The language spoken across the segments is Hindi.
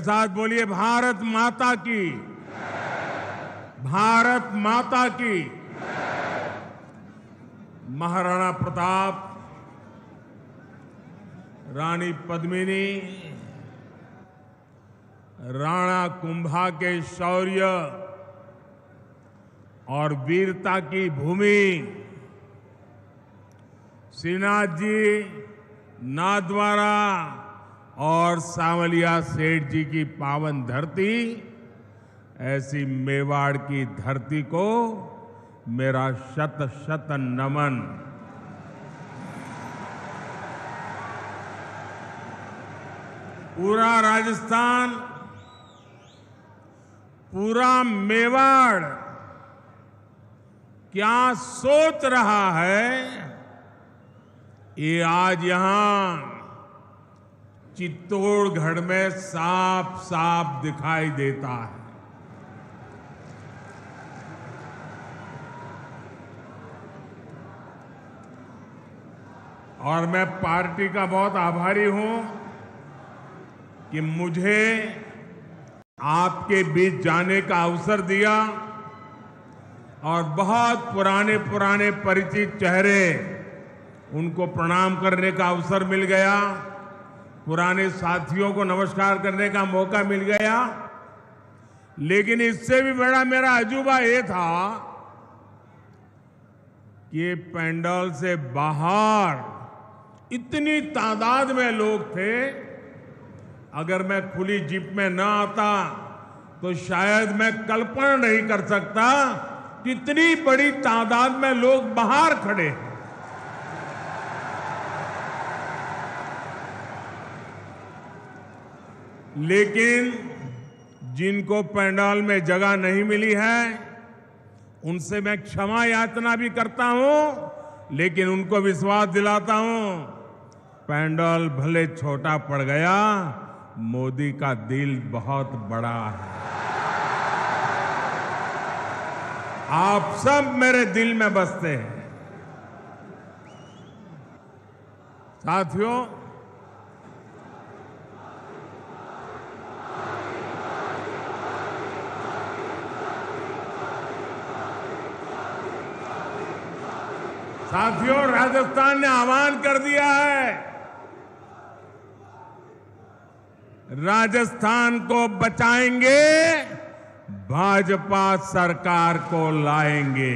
साथ बोलिए भारत माता की, भारत माता की। महाराणा प्रताप, रानी पद्मिनी, राणा कुंभा के शौर्य और वीरता की भूमि, श्रीनाथ जी, नाथद्वारा और सांवलिया सेठ जी की पावन धरती, ऐसी मेवाड़ की धरती को मेरा शत शत नमन। पूरा राजस्थान, पूरा मेवाड़ क्या सोच रहा है, ये आज यहां चित्तौड़गढ़ में साफ साफ दिखाई देता है। और मैं पार्टी का बहुत आभारी हूं कि मुझे आपके बीच जाने का अवसर दिया और बहुत पुराने पुराने परिचित चेहरे, उनको प्रणाम करने का अवसर मिल गया, पुराने साथियों को नमस्कार करने का मौका मिल गया। लेकिन इससे भी बड़ा मेरा अजूबा ये था कि ये पंडाल से बाहर इतनी तादाद में लोग थे, अगर मैं खुली जीप में न आता तो शायद मैं कल्पना नहीं कर सकता कि इतनी बड़ी तादाद में लोग बाहर खड़े हैं। लेकिन जिनको पंडाल में जगह नहीं मिली है, उनसे मैं क्षमा याचना भी करता हूं, लेकिन उनको विश्वास दिलाता हूं, पंडाल भले छोटा पड़ गया, मोदी का दिल बहुत बड़ा है। आप सब मेरे दिल में बसते हैं। साथियों, राजस्थान ने आह्वान कर दिया है, राजस्थान को बचाएंगे, भाजपा सरकार को लाएंगे।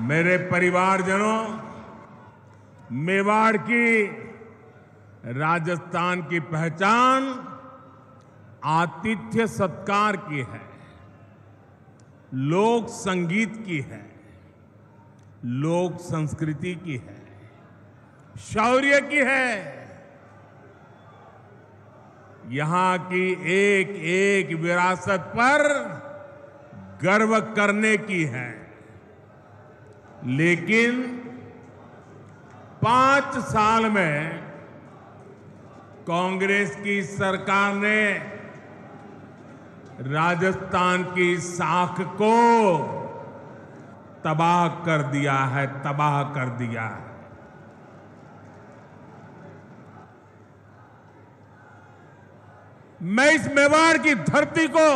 मेरे परिवारजनों, मेवाड़ की, राजस्थान की पहचान आतिथ्य सत्कार की है, लोक संगीत की है, लोक संस्कृति की है, शौर्य की है। यहां की एक एक विरासत पर गर्व करने की है। लेकिन 5 साल में कांग्रेस की सरकार ने राजस्थान की साख को तबाह कर दिया है, तबाह कर दिया है। मैं इस मेवाड़ की धरती को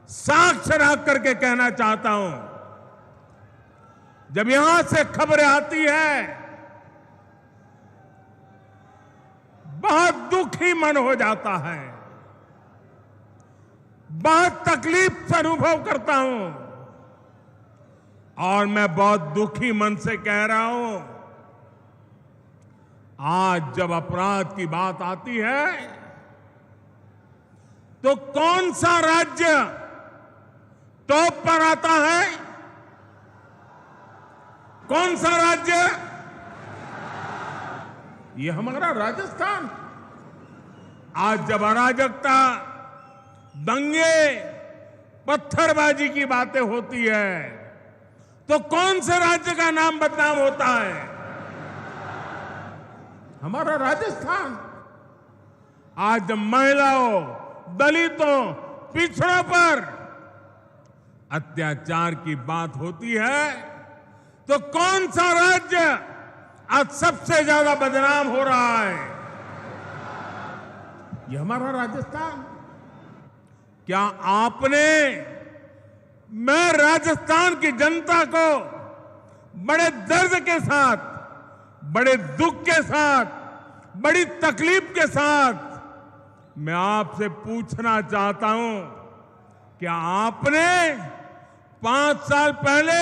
साक्ष्य रख करके कहना चाहता हूं, जब यहां से खबरें आती है, बहुत दुखी मन हो जाता है, बहुत तकलीफ से अनुभव करता हूं। और मैं बहुत दुखी मन से कह रहा हूं, आज जब अपराध की बात आती है, तो कौन सा राज्य टॉप पर आता है? कौन सा राज्य? ये हमारा राजस्थान। आज जब अराजकता, दंगे, पत्थरबाजी की बातें होती है, तो कौन से राज्य का नाम बदनाम होता है? हमारा राजस्थान। आज जब महिलाओं, दलितों, पिछड़ों पर अत्याचार की बात होती है, तो कौन सा राज्य आज सबसे ज्यादा बदनाम हो रहा है? ये हमारा राजस्थान। क्या आपने, मैं राजस्थान की जनता को बड़े दर्द के साथ, बड़े दुख के साथ, बड़ी तकलीफ के साथ मैं आपसे पूछना चाहता हूं, क्या आपने 5 साल पहले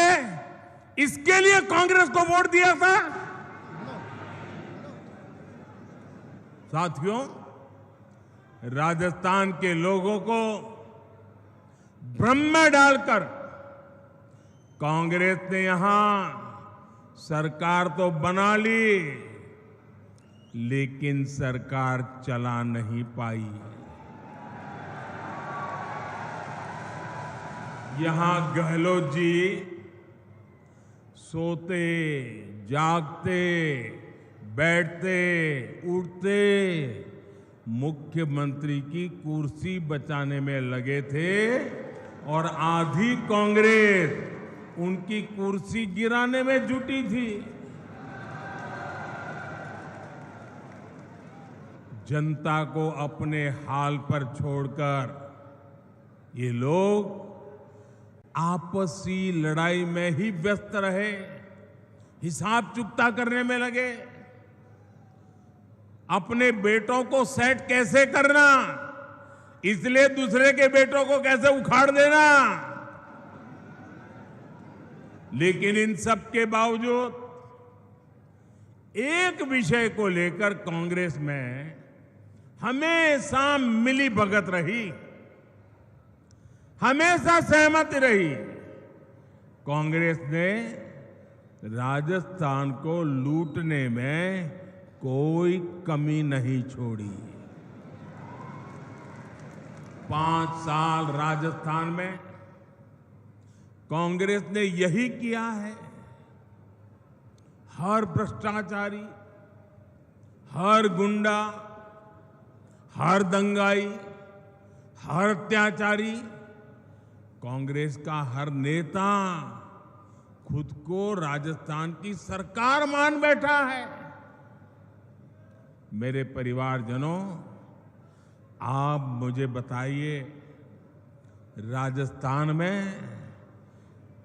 इसके लिए कांग्रेस को वोट दिया था? साथियों, राजस्थान के लोगों को भ्रम में डालकर कांग्रेस ने यहां सरकार तो बना ली, लेकिन सरकार चला नहीं पाई। यहां गहलोत जी सोते, जागते, बैठते, उठते मुख्यमंत्री की कुर्सी बचाने में लगे थे और आधी कांग्रेस उनकी कुर्सी गिराने में जुटी थी। जनता को अपने हाल पर छोड़कर ये लोग आपसी लड़ाई में ही व्यस्त रहे, हिसाब चुकता करने में लगे। अपने बेटों को सेट कैसे करना, इसलिए दूसरे के बेटों को कैसे उखाड़ देना। लेकिन इन सब के बावजूद एक विषय को लेकर कांग्रेस में हमेशा मिली भगत रही, हमेशा सहमति रही। कांग्रेस ने राजस्थान को लूटने में कोई कमी नहीं छोड़ी। 5 साल राजस्थान में कांग्रेस ने यही किया है। हर भ्रष्टाचारी, हर गुंडा, हर दंगाई, हर अत्याचारी, कांग्रेस का हर नेता खुद को राजस्थान की सरकार मान बैठा है। मेरे परिवारजनों, आप मुझे बताइए, राजस्थान में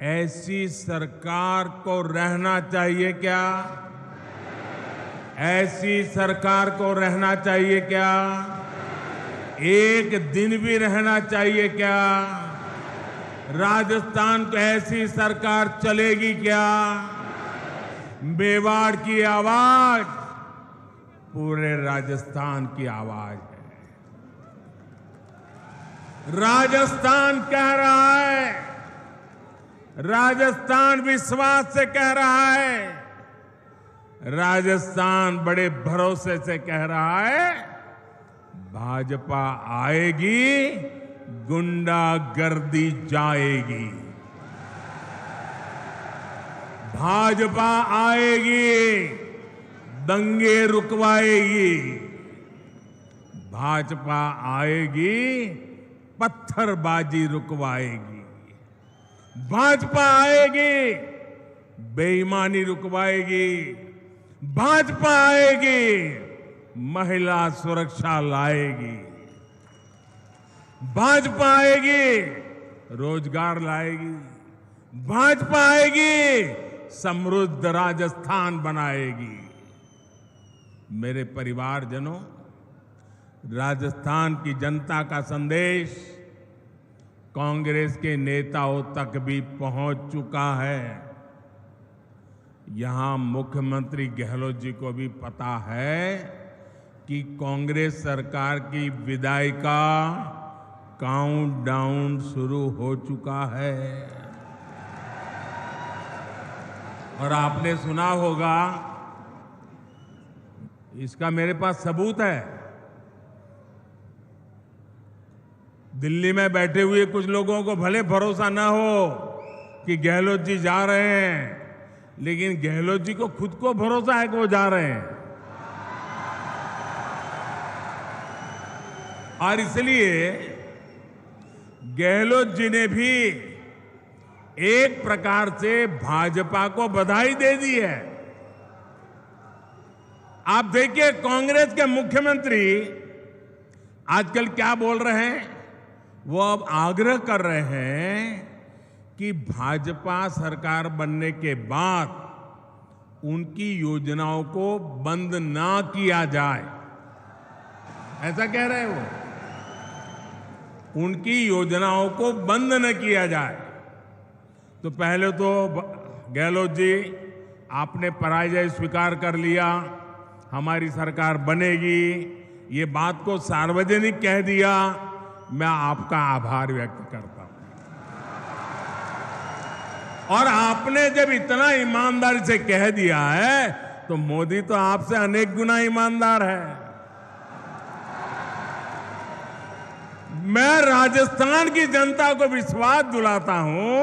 ऐसी सरकार को रहना चाहिए क्या? ऐसी सरकार को रहना चाहिए क्या? एक दिन भी रहना चाहिए क्या? राजस्थान को ऐसी सरकार चलेगी क्या? मेवाड़ की आवाज पूरे राजस्थान की आवाज है। राजस्थान कह रहा है, राजस्थान विश्वास से कह रहा है, राजस्थान बड़े भरोसे से कह रहा है, भाजपा आएगी, गुंडागर्दी जाएगी। भाजपा आएगी, दंगे रुकवाएगी। भाजपा आएगी, पत्थरबाजी रुकवाएगी। भाजपा आएगी, बेईमानी रुकवाएगी। भाजपा आएगी, महिला सुरक्षा लाएगी। भाजपा आएगी, रोजगार लाएगी। भाजपा आएगी, समृद्ध राजस्थान बनाएगी। मेरे परिवारजनों, राजस्थान की जनता का संदेश कांग्रेस के नेताओं तक भी पहुंच चुका है। यहां मुख्यमंत्री गहलोत जी को भी पता है कि कांग्रेस सरकार की विदाई का काउंटडाउन शुरू हो चुका है। और आपने सुना होगा, इसका मेरे पास सबूत है। दिल्ली में बैठे हुए कुछ लोगों को भले भरोसा ना हो कि गहलोत जी जा रहे हैं, लेकिन गहलोत जी को खुद को भरोसा है कि वो जा रहे हैं। और इसलिए गहलोत जी ने भी एक प्रकार से भाजपा को बधाई दे दी है। आप देखिए, कांग्रेस के मुख्यमंत्री आजकल क्या बोल रहे हैं? वो अब आग्रह कर रहे हैं कि भाजपा सरकार बनने के बाद उनकी योजनाओं को बंद ना किया जाए। ऐसा कह रहे हैं वो, उनकी योजनाओं को बंद न किया जाए। तो पहले तो गहलोत जी आपने पराजय स्वीकार कर लिया, हमारी सरकार बनेगी, ये बात को सार्वजनिक कह दिया। मैं आपका आभार व्यक्त करता हूं। और आपने जब इतना ईमानदारी से कह दिया है तो मोदी तो आपसे अनेक गुना ईमानदार है। मैं राजस्थान की जनता को विश्वास दिलाता हूं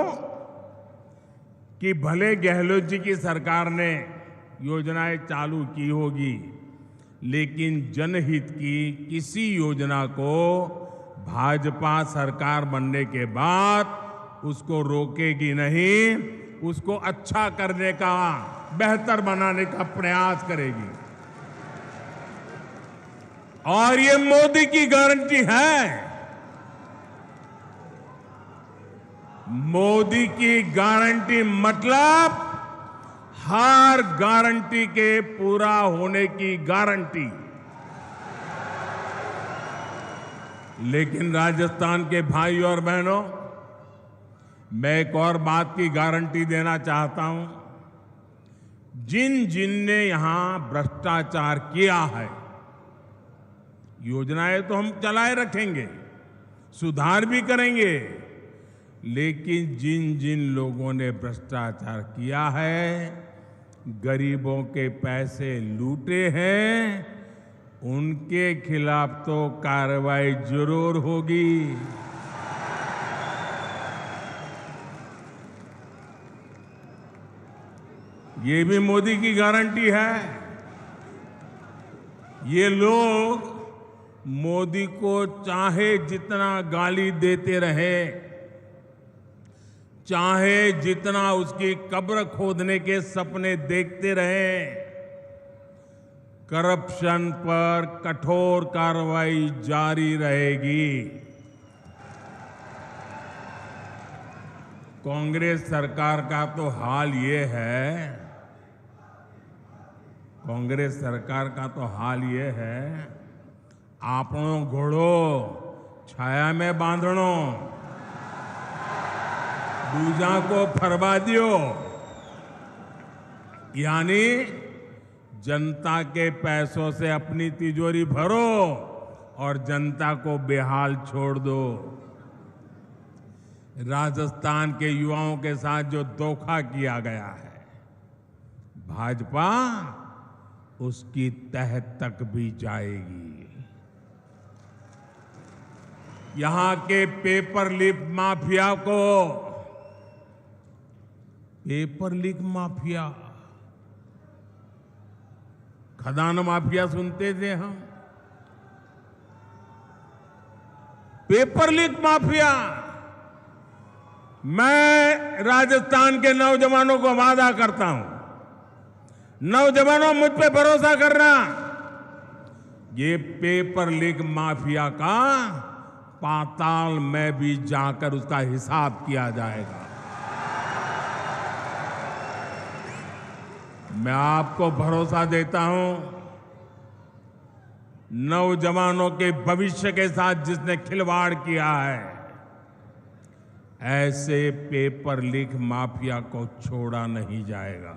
कि भले गहलोत जी की सरकार ने योजनाएं चालू की होगी, लेकिन जनहित की किसी योजना को भाजपा सरकार बनने के बाद उसको रोकेगी नहीं, उसको अच्छा करने का, बेहतर बनाने का प्रयास करेगी। और ये मोदी की गारंटी है। मोदी की गारंटी मतलब हर गारंटी के पूरा होने की गारंटी। लेकिन राजस्थान के भाई और बहनों, मैं एक और बात की गारंटी देना चाहता हूं। जिन जिन ने यहां भ्रष्टाचार किया है, योजनाएं तो हम चलाए रखेंगे, सुधार भी करेंगे, लेकिन जिन जिन लोगों ने भ्रष्टाचार किया है, गरीबों के पैसे लूटे हैं, उनके खिलाफ तो कार्रवाई जरूर होगी। ये भी मोदी की गारंटी है। ये लोग मोदी को चाहे जितना गाली देते रहे, चाहे जितना उसकी कब्र खोदने के सपने देखते रहे, करप्शन पर कठोर कार्रवाई जारी रहेगी। कांग्रेस सरकार का तो हाल ये है, कांग्रेस सरकार का तो हाल ये है, आपनो घोड़ो छाया में बांधणो, दूजा को फरवा दियो। यानी जनता के पैसों से अपनी तिजोरी भरो और जनता को बेहाल छोड़ दो। राजस्थान के युवाओं के साथ जो धोखा किया गया है, भाजपा उसकी तह तक भी जाएगी। यहां के पेपर लीक माफिया को, पेपर लीक माफिया, खदान माफिया सुनते थे हम, पेपर लीक माफिया। मैं राजस्थान के नौजवानों को वादा करता हूं, नौजवानों मुझ पे भरोसा करना, ये पेपर लीक माफिया का पाताल में भी जाकर उसका हिसाब किया जाएगा। मैं आपको भरोसा देता हूं, नौजवानों के भविष्य के साथ जिसने खिलवाड़ किया है, ऐसे पेपर लीक माफिया को छोड़ा नहीं जाएगा।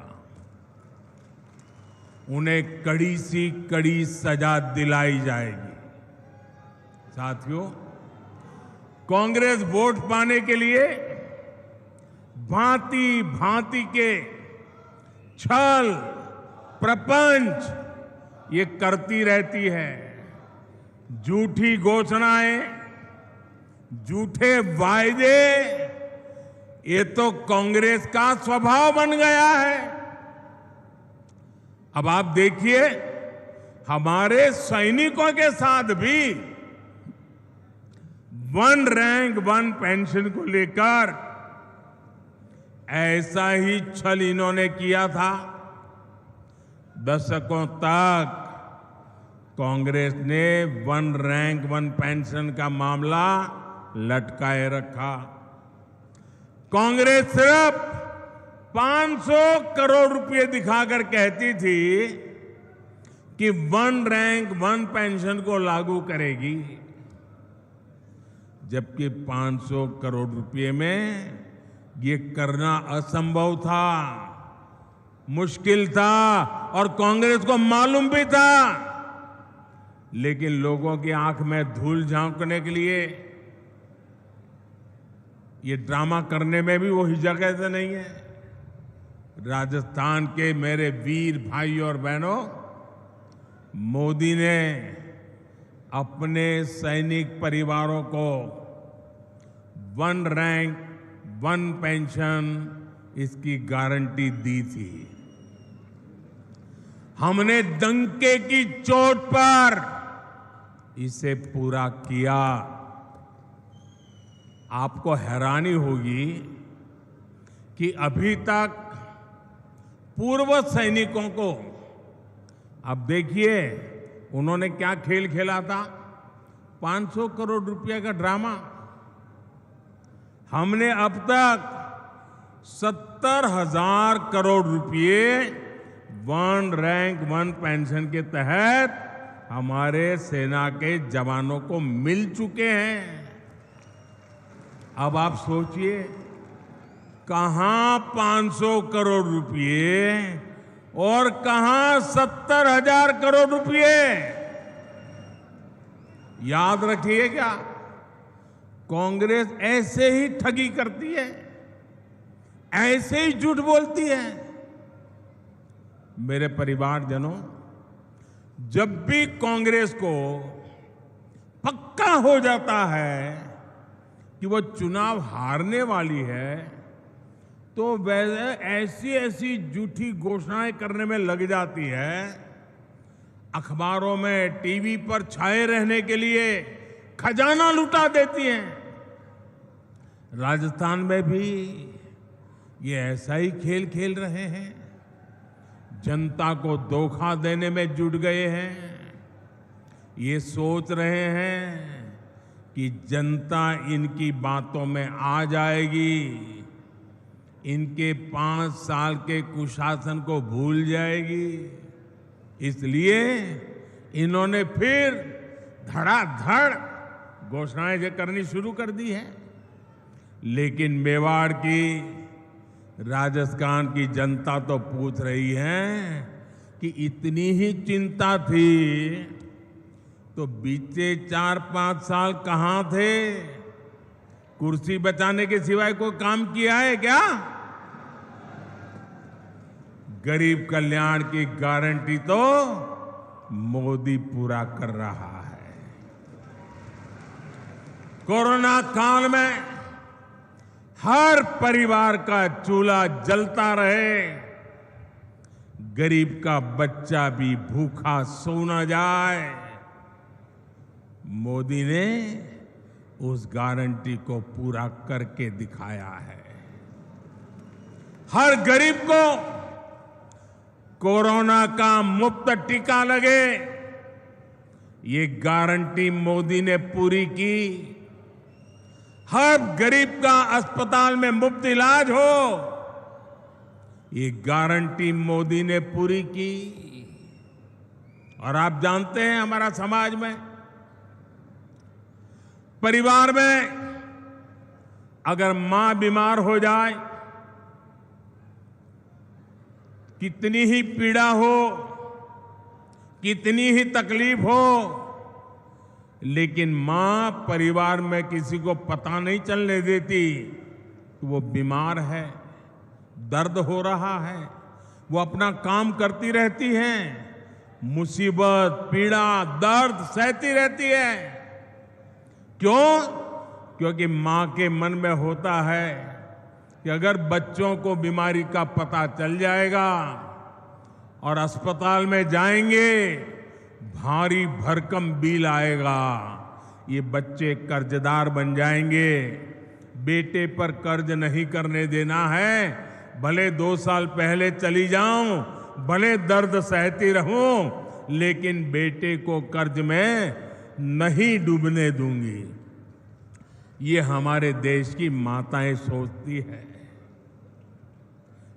उन्हें कड़ी सी कड़ी सजा दिलाई जाएगी। साथियों, कांग्रेस वोट पाने के लिए भांति भांति के छल प्रपंच ये करती रहती है। झूठी घोषणाएं, झूठे वायदे, ये तो कांग्रेस का स्वभाव बन गया है। अब आप देखिए, हमारे सैनिकों के साथ भी 1 रैंक 1 पेंशन को लेकर ऐसा ही छल इन्होंने किया था। दशकों तक कांग्रेस ने वन रैंक वन पेंशन का मामला लटकाए रखा। कांग्रेस सिर्फ 500 करोड़ रुपए दिखाकर कहती थी कि वन रैंक वन पेंशन को लागू करेगी, जबकि 500 करोड़ रुपए में ये करना असंभव था, मुश्किल था और कांग्रेस को मालूम भी था। लेकिन लोगों की आंख में धूल झोंकने के लिए ये ड्रामा करने में भी वो हिचक नहीं है। राजस्थान के मेरे वीर भाई और बहनों, मोदी ने अपने सैनिक परिवारों को वन रैंक वन पेंशन इसकी गारंटी दी थी। हमने डंके की चोट पर इसे पूरा किया। आपको हैरानी होगी कि अभी तक पूर्व सैनिकों को, अब देखिए उन्होंने क्या खेल खेला था, 500 करोड़ रुपए का ड्रामा। हमने अब तक 70,000 करोड़ रुपए वन रैंक वन पेंशन के तहत हमारे सेना के जवानों को मिल चुके हैं। अब आप सोचिए, कहां 500 करोड़ रुपए और कहां 70,000 करोड़ रुपए। याद रखिएगा, कांग्रेस ऐसे ही ठगी करती है, ऐसे ही झूठ बोलती है। मेरे परिवारजनों, जब भी कांग्रेस को पक्का हो जाता है कि वो चुनाव हारने वाली है, तो वैसे ऐसी ऐसी झूठी घोषणाएं करने में लग जाती है, अखबारों में टीवी पर छाए रहने के लिए खजाना लुटा देती हैं। राजस्थान में भी ये ऐसा ही खेल खेल रहे हैं, जनता को धोखा देने में जुट गए हैं। ये सोच रहे हैं कि जनता इनकी बातों में आ जाएगी, इनके 5 साल के कुशासन को भूल जाएगी। इसलिए इन्होंने फिर धड़ाधड़ घोषणाएं करनी शुरू कर दी है। लेकिन मेवाड़ की, राजस्थान की जनता तो पूछ रही है कि इतनी ही चिंता थी तो बीते 4-5 साल कहां थे? कुर्सी बचाने के सिवाय कोई काम किया है क्या? गरीब कल्याण की गारंटी तो मोदी पूरा कर रहा है। कोरोना काल में हर परिवार का चूल्हा जलता रहे, गरीब का बच्चा भी भूखा सो न जाए, मोदी ने उस गारंटी को पूरा करके दिखाया है। हर गरीब को कोरोना का मुफ्त टीका लगे, ये गारंटी मोदी ने पूरी की। हर गरीब का अस्पताल में मुफ्त इलाज हो, ये गारंटी मोदी ने पूरी की। और आप जानते हैं, हमारा समाज में, परिवार में अगर मां बीमार हो जाए, कितनी ही पीड़ा हो, कितनी ही तकलीफ हो, लेकिन मां परिवार में किसी को पता नहीं चलने देती कि वो बीमार है, दर्द हो रहा है। वो अपना काम करती रहती हैं, मुसीबत, पीड़ा, दर्द सहती रहती है। क्यों? क्योंकि मां के मन में होता है कि अगर बच्चों को बीमारी का पता चल जाएगा और अस्पताल में जाएंगे, भारी भरकम बिल आएगा, ये बच्चे कर्जदार बन जाएंगे। बेटे पर कर्ज नहीं करने देना है, भले 2 साल पहले चली जाऊं, भले दर्द सहती रहूं, लेकिन बेटे को कर्ज में नहीं डूबने दूंगी। ये हमारे देश की माताएं सोचती है।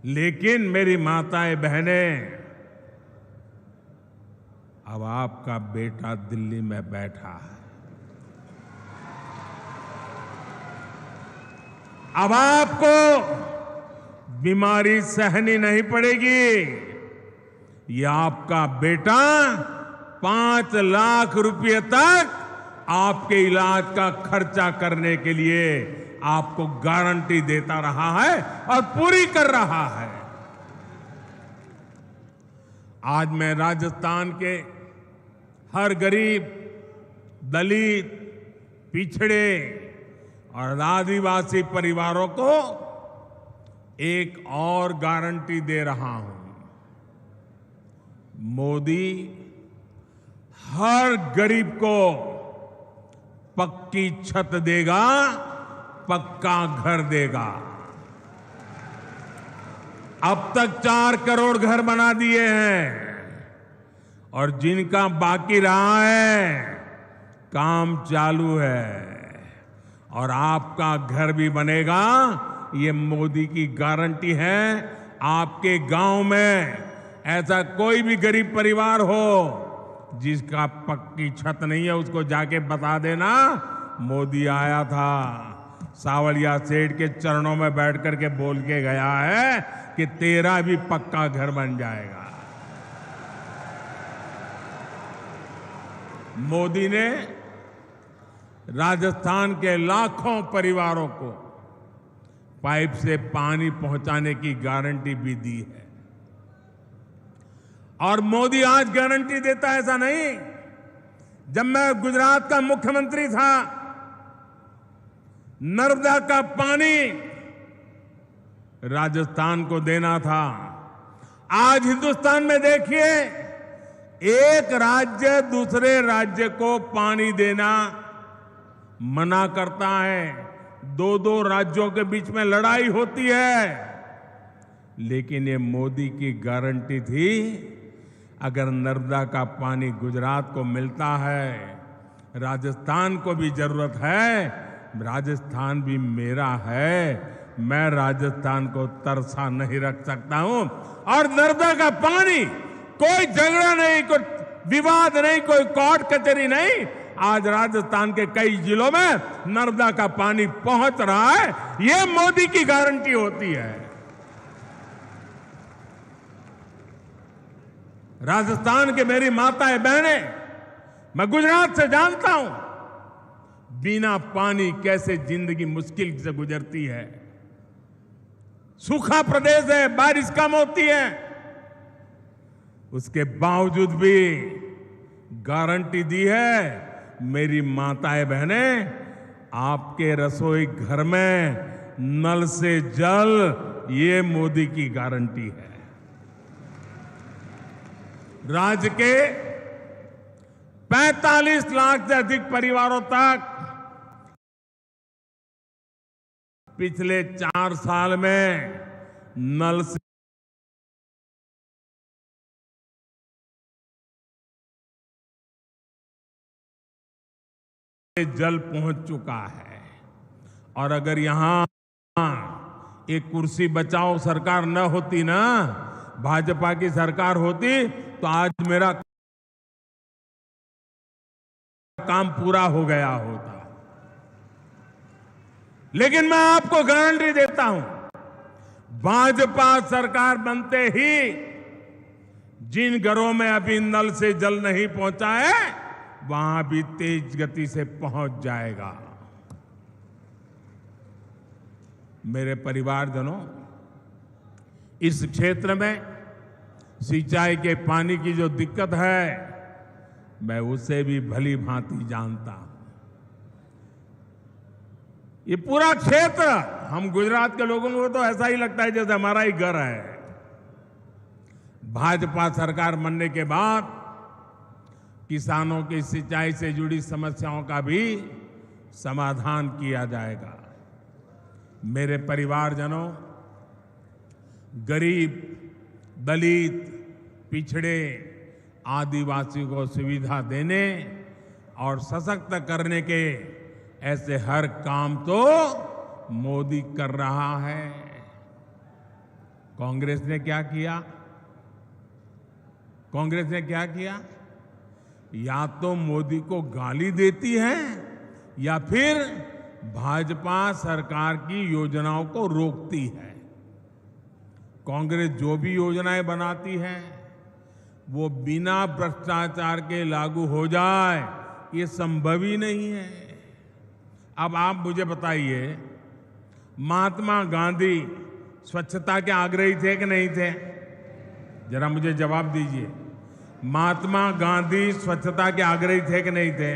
लेकिन मेरी माताएं बहनें, अब आपका बेटा दिल्ली में बैठा है। अब आपको बीमारी सहनी नहीं पड़ेगी। ये आपका बेटा 5 लाख रुपए तक आपके इलाज का खर्चा करने के लिए आपको गारंटी देता रहा है और पूरी कर रहा है। आज मैं राजस्थान के हर गरीब, दलित, पिछड़े और आदिवासी परिवारों को एक और गारंटी दे रहा हूं। मोदी हर गरीब को पक्की छत देगा, पक्का घर देगा। अब तक 4 करोड़ घर बना दिए हैं और जिनका बाकी रहा है काम चालू है। और आपका घर भी बनेगा, ये मोदी की गारंटी है। आपके गांव में ऐसा कोई भी गरीब परिवार हो जिसका पक्की छत नहीं है, उसको जाके बता देना मोदी आया था, सावलिया सेठ के चरणों में बैठ करके बोल के गया है कि तेरा भी पक्का घर बन जाएगा। मोदी ने राजस्थान के लाखों परिवारों को पाइप से पानी पहुंचाने की गारंटी भी दी है। और मोदी आज गारंटी देता है ऐसा नहीं। जब मैं गुजरात का मुख्यमंत्री था, नर्मदा का पानी राजस्थान को देना था। आज हिंदुस्तान में देखिए, एक राज्य दूसरे राज्य को पानी देना मना करता है। 2 राज्यों के बीच में लड़ाई होती है। लेकिन ये मोदी की गारंटी थी, अगर नर्मदा का पानी गुजरात को मिलता है, राजस्थान को भी जरूरत है, राजस्थान भी मेरा है, मैं राजस्थान को तरसा नहीं रख सकता हूं। और नर्मदा का पानी, कोई झगड़ा नहीं, कोई विवाद नहीं, कोई कोर्ट कचहरी नहीं, आज राजस्थान के कई जिलों में नर्मदा का पानी पहुंच रहा है। यह मोदी की गारंटी होती है। राजस्थान के मेरी माताएं बहनें, मैं गुजरात से जानता हूं बिना पानी कैसे जिंदगी मुश्किल से गुजरती है। सूखा प्रदेश है, बारिश कम होती है, उसके बावजूद भी गारंटी दी है। मेरी माताएं बहनें, आपके रसोई घर में नल से जल, ये मोदी की गारंटी है। राज्य के 45 लाख से अधिक परिवारों तक पिछले 4 साल में नल से जल पहुंच चुका है। और अगर यहां एक कुर्सी बचाओ सरकार न होती ना, भाजपा की सरकार होती, तो आज मेरा काम पूरा हो गया होता। लेकिन मैं आपको गारंटी देता हूं, भाजपा सरकार बनते ही जिन घरों में अभी नल से जल नहीं पहुंचा है, वहां भी तेज गति से पहुंच जाएगा। मेरे परिवारजनों, इस क्षेत्र में सिंचाई के पानी की जो दिक्कत है, मैं उसे भी भली भांति जानता हूं। ये पूरा क्षेत्र, हम गुजरात के लोगों को तो ऐसा ही लगता है जैसे हमारा ही घर है। भाजपा सरकार बनने के बाद किसानों की सिंचाई से जुड़ी समस्याओं का भी समाधान किया जाएगा। मेरे परिवारजनों, गरीब, दलित, पिछड़े, आदिवासी को सुविधा देने और सशक्त करने के ऐसे हर काम तो मोदी कर रहा है। कांग्रेस ने क्या किया? कांग्रेस ने क्या किया? या तो मोदी को गाली देती है या फिर भाजपा सरकार की योजनाओं को रोकती है। कांग्रेस जो भी योजनाएं बनाती है वो बिना भ्रष्टाचार के लागू हो जाए, ये संभव ही नहीं है। अब आप मुझे बताइए, महात्मा गांधी स्वच्छता के आग्रही थे कि नहीं थे? जरा मुझे जवाब दीजिए। महात्मा गांधी स्वच्छता के आग्रही थे कि नहीं थे?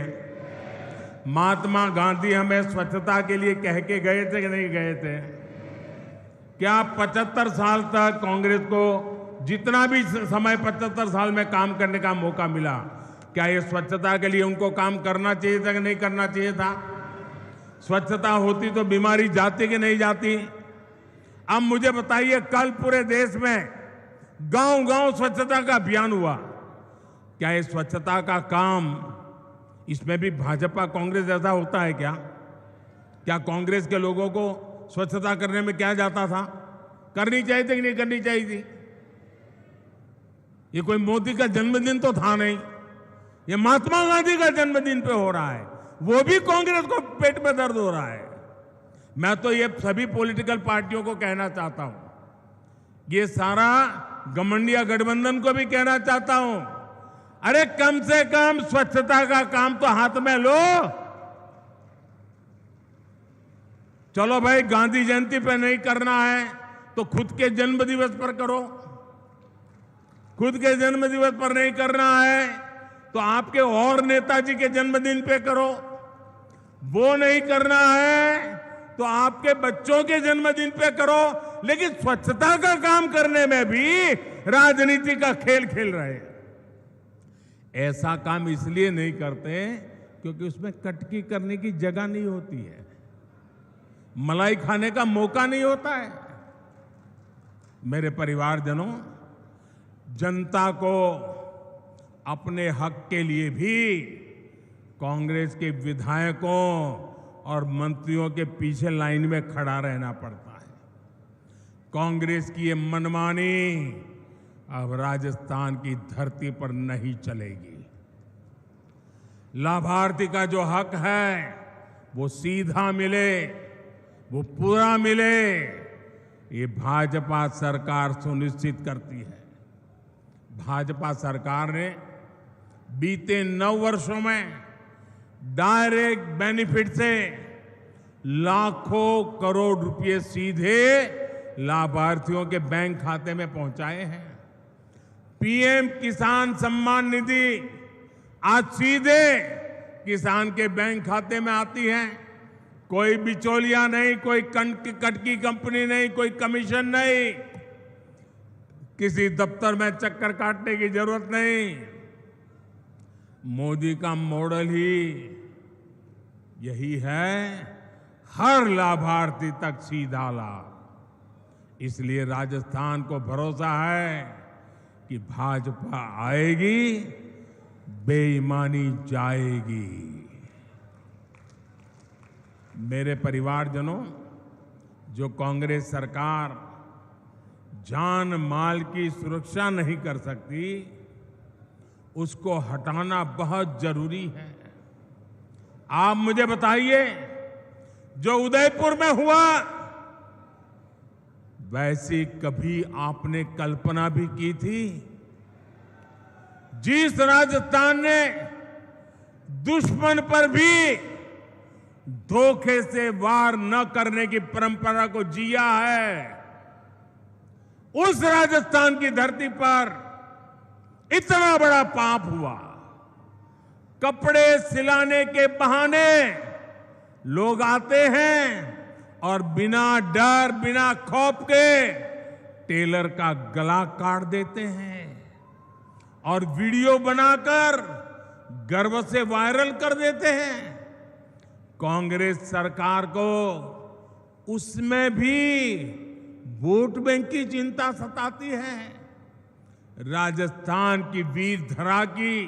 महात्मा गांधी हमें स्वच्छता के लिए कह के गए थे कि नहीं गए थे? क्या 75 साल तक कांग्रेस को जितना भी समय 75 साल में काम करने का मौका मिला, क्या ये स्वच्छता के लिए उनको काम करना चाहिए था कि नहीं करना चाहिए था? स्वच्छता होती तो बीमारी जाती कि नहीं जाती? अब मुझे बताइए, कल पूरे देश में गांव-गांव स्वच्छता का अभियान हुआ। क्या ये स्वच्छता का काम, इसमें भी भाजपा कांग्रेस जैसा होता है क्या? क्या कांग्रेस के लोगों को स्वच्छता करने में क्या जाता था? करनी चाहिए थी कि नहीं करनी चाहिए थी? ये कोई मोदी का जन्मदिन तो था नहीं, ये महात्मा गांधी का जन्मदिन पे हो रहा है, वो भी कांग्रेस को पेट में दर्द हो रहा है। मैं तो ये सभी पॉलिटिकल पार्टियों को कहना चाहता हूं, ये सारा गठबंधन गठबंधन को भी कहना चाहता हूं, अरे कम से कम स्वच्छता का काम तो हाथ में लो। चलो भाई, गांधी जयंती पे नहीं करना है तो खुद के जन्म दिवस पर करो। खुद के जन्म दिवस पर नहीं करना है तो आपके और नेताजी के जन्मदिन पे करो। वो नहीं करना है तो आपके बच्चों के जन्मदिन पे करो। लेकिन स्वच्छता का काम करने में भी राजनीति का खेल खेल रहे हैं। ऐसा काम इसलिए नहीं करते क्योंकि उसमें कटकी करने की जगह नहीं होती है, मलाई खाने का मौका नहीं होता है। मेरे परिवारजनों, जनता को अपने हक के लिए भी कांग्रेस के विधायकों और मंत्रियों के पीछे लाइन में खड़ा रहना पड़ता है। कांग्रेस की ये मनमानी अब राजस्थान की धरती पर नहीं चलेगी। लाभार्थी का जो हक है वो सीधा मिले, वो पूरा मिले, ये भाजपा सरकार सुनिश्चित करती है। भाजपा सरकार ने बीते 9 वर्षों में डायरेक्ट बेनिफिट से लाखों करोड़ रुपए सीधे लाभार्थियों के बैंक खाते में पहुंचाए हैं। पीएम किसान सम्मान निधि आज सीधे किसान के बैंक खाते में आती है। कोई बिचौलिया नहीं, कोई कटकी कंपनी नहीं, कोई कमीशन नहीं, किसी दफ्तर में चक्कर काटने की जरूरत नहीं। मोदी का मॉडल ही यही है, हर लाभार्थी तक सीधा लाभ। इसलिए राजस्थान को भरोसा है कि भाजपा आएगी, बेईमानी जाएगी। मेरे परिवारजनों, जो कांग्रेस सरकार जान माल की सुरक्षा नहीं कर सकती, उसको हटाना बहुत जरूरी है। आप मुझे बताइए, जो उदयपुर में हुआ, वैसी कभी आपने कल्पना भी की थी? जिस राजस्थान ने दुश्मन पर भी धोखे से वार न करने की परंपरा को जिया है, उस राजस्थान की धरती पर इतना बड़ा पाप हुआ। कपड़े सिलाने के बहाने लोग आते हैं और बिना डर, बिना खौफ के टेलर का गला काट देते हैं और वीडियो बनाकर गर्व से वायरल कर देते हैं। कांग्रेस सरकार को उसमें भी वोट बैंक की चिंता सताती है। राजस्थान की वीर धरा की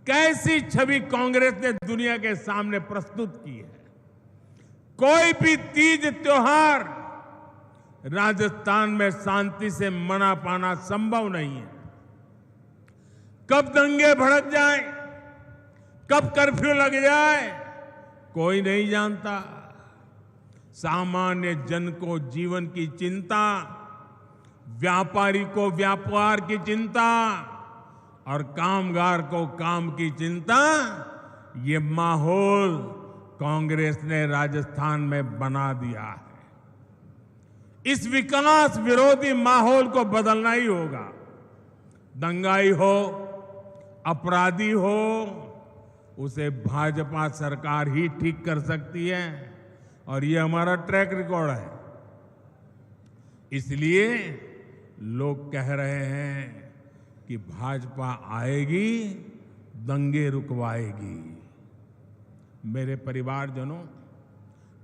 कैसी छवि कांग्रेस ने दुनिया के सामने प्रस्तुत की है। कोई भी तीज त्योहार राजस्थान में शांति से मना पाना संभव नहीं है। कब दंगे भड़क जाए, कब कर्फ्यू लग जाए, कोई नहीं जानता। सामान्य जन को जीवन की चिंता, व्यापारी को व्यापार की चिंता और कामगार को काम की चिंता, ये माहौल कांग्रेस ने राजस्थान में बना दिया है। इस विकास विरोधी माहौल को बदलना ही होगा। दंगाई हो, अपराधी हो, उसे भाजपा सरकार ही ठीक कर सकती है और ये हमारा ट्रैक रिकॉर्ड है। इसलिए लोग कह रहे हैं कि भाजपा आएगी, दंगे रुकवाएगी। मेरे परिवारजनों,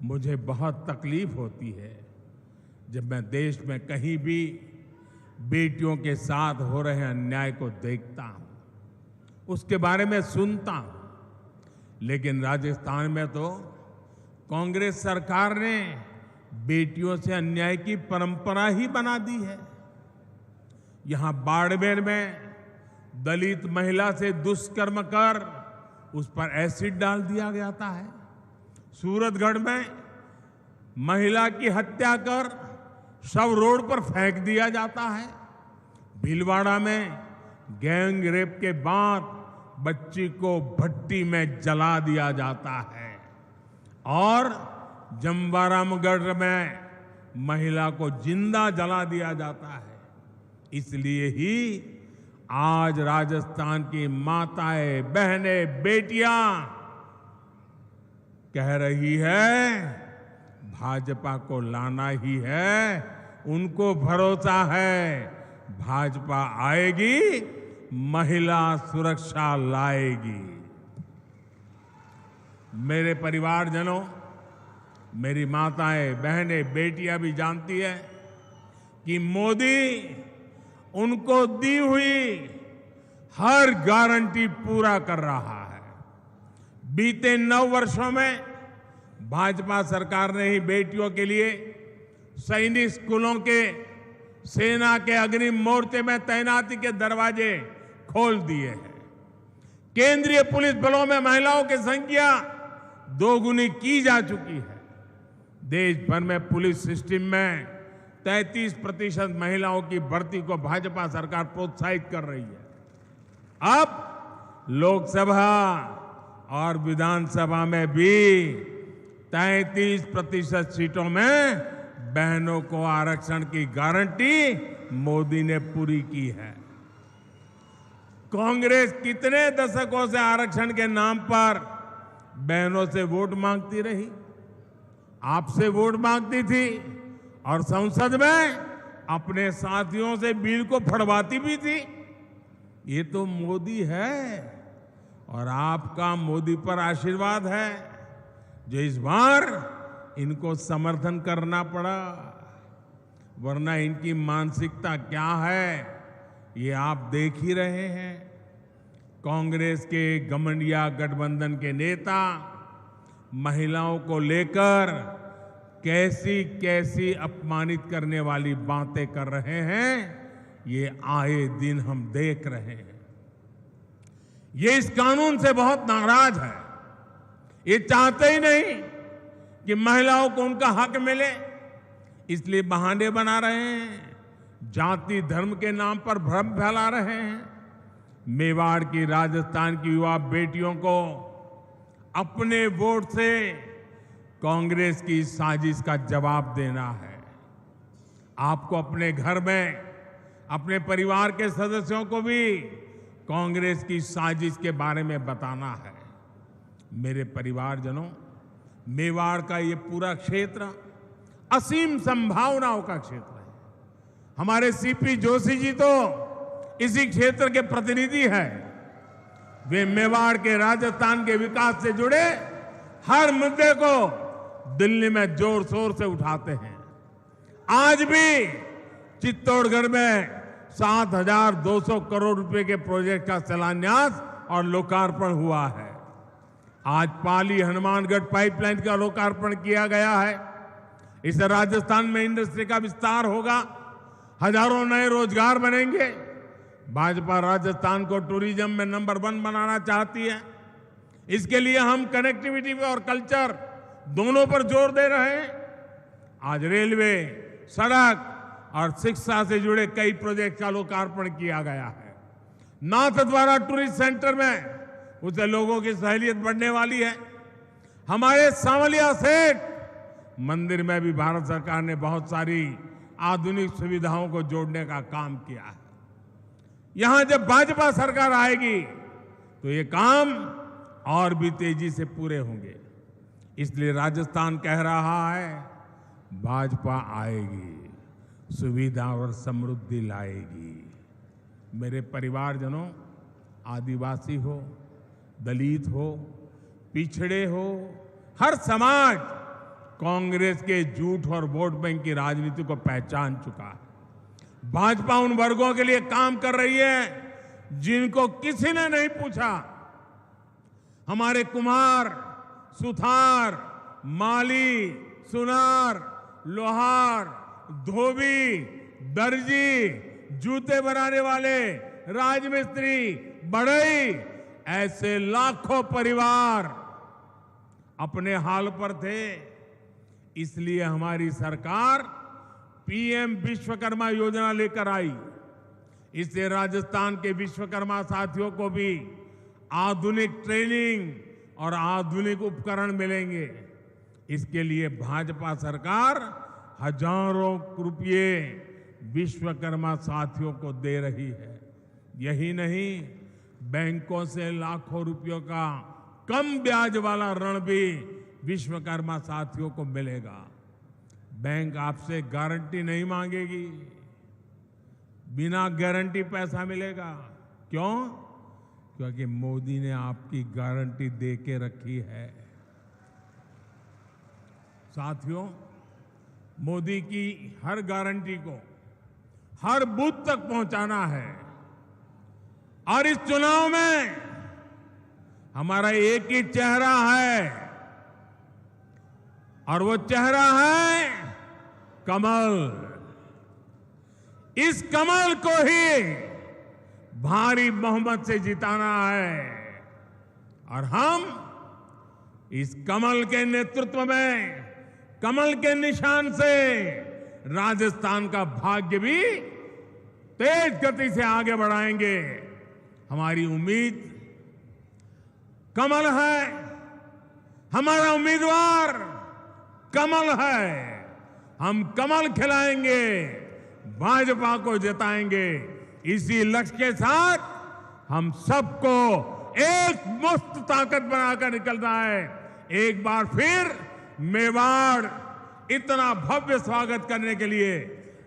मुझे बहुत तकलीफ होती है जब मैं देश में कहीं भी बेटियों के साथ हो रहे अन्याय को देखता हूं, उसके बारे में सुनता हूं। लेकिन राजस्थान में तो कांग्रेस सरकार ने बेटियों से अन्याय की परंपरा ही बना दी है। यहां बाड़मेर में दलित महिला से दुष्कर्म कर उस पर एसिड डाल दिया जाता है। सूरतगढ़ में महिला की हत्या कर शव रोड पर फेंक दिया जाता है। भीलवाड़ा में गैंग रेप के बाद बच्ची को भट्टी में जला दिया जाता है और जमवारामगढ़ में महिला को जिंदा जला दिया जाता है। इसलिए ही आज राजस्थान की माताएं, बहनें, बेटियां कह रही है भाजपा को लाना ही है। उनको भरोसा है भाजपा आएगी, महिला सुरक्षा लाएगी। मेरे परिवारजनों, मेरी माताएं, बहनें, बेटियां भी जानती है कि मोदी उनको दी हुई हर गारंटी पूरा कर रहा है। बीते 9 वर्षों में भाजपा सरकार ने ही बेटियों के लिए सैनिक स्कूलों के, सेना के अग्रिम मोर्चे में तैनाती के दरवाजे खोल दिए हैं। केंद्रीय पुलिस बलों में महिलाओं की संख्या 2 गुनी की जा चुकी है। देश भर में पुलिस सिस्टम में 33% महिलाओं की भर्ती को भाजपा सरकार प्रोत्साहित कर रही है। अब लोकसभा और विधानसभा में भी 33% सीटों में बहनों को आरक्षण की गारंटी मोदी ने पूरी की है। कांग्रेस कितने दशकों से आरक्षण के नाम पर बहनों से वोट मांगती रही, आपसे वोट मांगती थी और संसद में अपने साथियों से बिल को फड़वाती भी थी। ये तो मोदी है और आपका मोदी पर आशीर्वाद है जो इस बार इनको समर्थन करना पड़ा, वरना इनकी मानसिकता क्या है ये आप देख ही रहे हैं। कांग्रेस के घमंडिया गठबंधन के नेता महिलाओं को लेकर कैसी कैसी अपमानित करने वाली बातें कर रहे हैं, ये आए दिन हम देख रहे हैं। ये इस कानून से बहुत नाराज है। ये चाहते ही नहीं कि महिलाओं को उनका हक मिले, इसलिए बहाने बना रहे हैं, जाति धर्म के नाम पर भ्रम फैला रहे हैं। मेवाड़ की, राजस्थान की युवा बेटियों को अपने वोट से कांग्रेस की साजिश का जवाब देना है। आपको अपने घर में अपने परिवार के सदस्यों को भी कांग्रेस की साजिश के बारे में बताना है। मेरे परिवारजनों, मेवाड़ का ये पूरा क्षेत्र असीम संभावनाओं का क्षेत्र है। हमारे सीपी जोशी जी तो इसी क्षेत्र के प्रतिनिधि हैं। वे मेवाड़ के, राजस्थान के विकास से जुड़े हर मुद्दे को दिल्ली में जोर शोर से उठाते हैं। आज भी चित्तौड़गढ़ में 7,200 करोड़ रुपए के प्रोजेक्ट का शिलान्यास और लोकार्पण हुआ है। आज पाली हनुमानगढ़ पाइपलाइन का लोकार्पण किया गया है। इससे राजस्थान में इंडस्ट्री का विस्तार होगा, हजारों नए रोजगार बनेंगे। भाजपा राजस्थान को टूरिज्म में नंबर 1 बनाना चाहती है। इसके लिए हम कनेक्टिविटी और कल्चर दोनों पर जोर दे रहे हैं। आज रेलवे, सड़क और शिक्षा से जुड़े कई प्रोजेक्ट का लोकार्पण किया गया है। नाथद्वारा टूरिस्ट सेंटर में उससे लोगों की सहूलियत बढ़ने वाली है। हमारे सांवलिया सेठ मंदिर में भी भारत सरकार ने बहुत सारी आधुनिक सुविधाओं को जोड़ने का काम किया है। यहां जब भाजपा सरकार आएगी तो ये काम और भी तेजी से पूरे होंगे। इसलिए राजस्थान कह रहा है, भाजपा आएगी, सुविधा और समृद्धि लाएगी। मेरे परिवारजनों, आदिवासी हो, दलित हो, पिछड़े हो, हर समाज कांग्रेस के झूठ और वोट बैंक की राजनीति को पहचान चुका है। भाजपा उन वर्गों के लिए काम कर रही है जिनको किसी ने नहीं पूछा। हमारे कुम्हार, सुथार, माली, सुनार, लोहार, धोबी, दर्जी, जूते बनाने वाले, राजमिस्त्री, बढ़ई, ऐसे लाखों परिवार अपने हाल पर थे। इसलिए हमारी सरकार पीएम विश्वकर्मा योजना लेकर आई। इससे राजस्थान के विश्वकर्मा साथियों को भी आधुनिक ट्रेनिंग और आधुनिक उपकरण मिलेंगे। इसके लिए भाजपा सरकार हजारों रुपये विश्वकर्मा साथियों को दे रही है। यही नहीं, बैंकों से लाखों रुपयों का कम ब्याज वाला ऋण भी विश्वकर्मा साथियों को मिलेगा। बैंक आपसे गारंटी नहीं मांगेगी, बिना गारंटी पैसा मिलेगा। क्यों? क्योंकि मोदी ने आपकी गारंटी दे के रखी है। साथियों, मोदी की हर गारंटी को हर बूथ तक पहुंचाना है। और इस चुनाव में हमारा एक ही चेहरा है, और वो चेहरा है कमल। इस कमल को ही भारी बहुमत से जिताना है। और हम इस कमल के नेतृत्व में, कमल के निशान से राजस्थान का भाग्य भी तेज गति से आगे बढ़ाएंगे। हमारी उम्मीद कमल है, हमारा उम्मीदवार कमल है। हम कमल खिलाएंगे, भाजपा को जिताएंगे। इसी लक्ष्य के साथ हम सबको एक मस्त ताकत बनाकर निकलना है। एक बार फिर मेवाड़ इतना भव्य स्वागत करने के लिए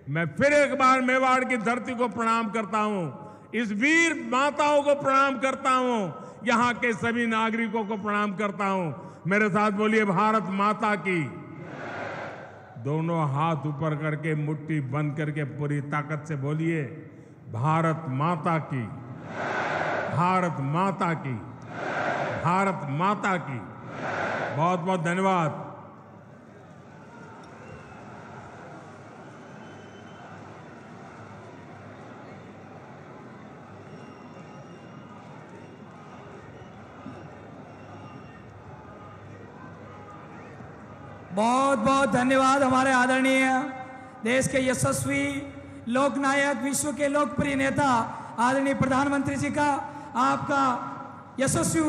मैं फिर एक बार मेवाड़ की धरती को प्रणाम करता हूं, इस वीर माताओं को प्रणाम करता हूं, यहां के सभी नागरिकों को प्रणाम करता हूं। मेरे साथ बोलिए, भारत माता की। दोनों हाथ ऊपर करके मुट्ठी बंद करके पूरी ताकत से बोलिए, भारत माता की, भारत माता की, भारत माता की। बहुत बहुत धन्यवाद। बहुत बहुत धन्यवाद हमारे आदरणीय देश के यशस्वी लोकनायक, विश्व के लोकप्रिय नेता आदरणीय प्रधानमंत्री जी का। आपका यशस्वी